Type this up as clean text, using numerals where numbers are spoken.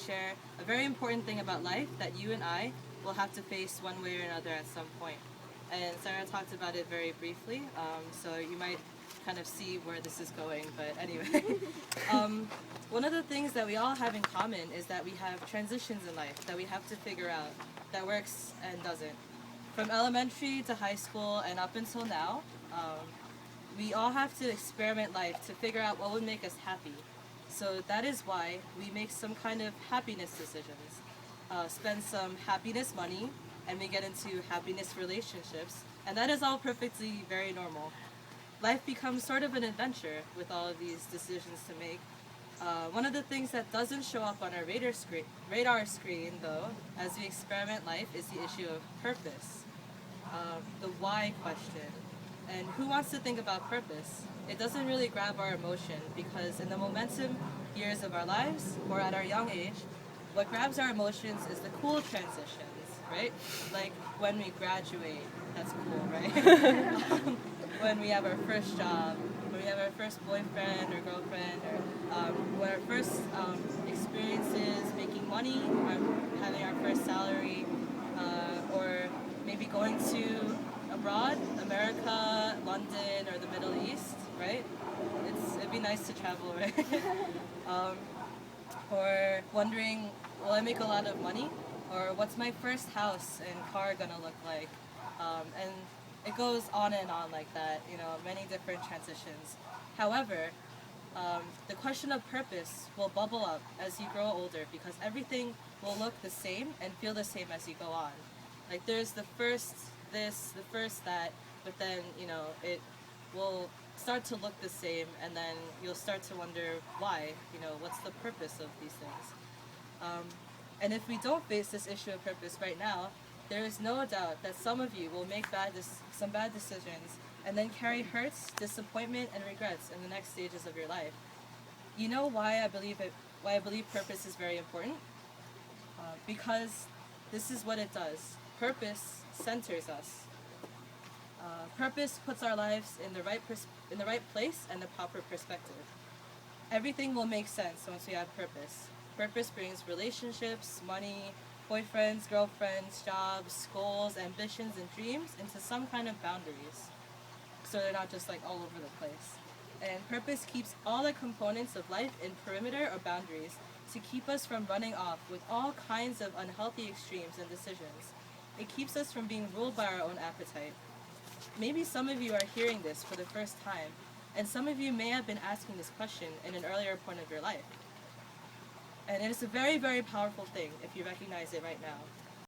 share a very important thing about life that you and I will have to face one way or another at some point. And Sarah talked about it very briefly, so you might kind of see where this is going, but anyway. One of the things that we all have in common is that we have transitions in life that we have to figure out that works and doesn't. From elementary to high school and up until now, we all have to experiment life to figure out what would make us happy. So that is why we make some kind of happiness decisions, spend some happiness money, and we get into happiness relationships, and that is all perfectly very normal. Life becomes sort of an adventure with all of these decisions to make. One of the things that doesn't show up on our radar screen, though, as we experiment life, is the issue of purpose, the why question. And who wants to think about purpose? It doesn't really grab our emotion because in the momentum years of our lives, or at our young age, what grabs our emotions is the cool transitions, right? Like when we graduate, that's cool, right? When we have our first job, when we have our first boyfriend or girlfriend, or when our first experiences making money, or having our first salary, or maybe going to abroad, America, London, or the Middle East, right? It'd be nice to travel, right? Or wondering, will I make a lot of money? Or what's my first house and car gonna look like? And it goes on and on like that, many different transitions. However, the question of purpose will bubble up as you grow older because everything will look the same and feel the same as you go on. Like there's the first this, the first that, but then, it will start to look the same and then you'll start to wonder why, what's the purpose of these things. And if we don't face this issue of purpose right now, there is no doubt that some of you will make some bad decisions and then carry hurts, disappointment, and regrets in the next stages of your life. You know why I believe purpose is very important? Because this is what it does. Purpose centers us. Purpose puts our lives in the right place and the proper perspective. Everything will make sense once we have purpose. Purpose brings relationships, money, boyfriends, girlfriends, jobs, goals, ambitions, and dreams into some kind of boundaries. So they're not just like all over the place. And purpose keeps all the components of life in perimeter or boundaries to keep us from running off with all kinds of unhealthy extremes and decisions. It keeps us from being ruled by our own appetite. Maybe some of you are hearing this for the first time, and some of you may have been asking this question in an earlier point of your life. And it is a very, very powerful thing if you recognize it right now.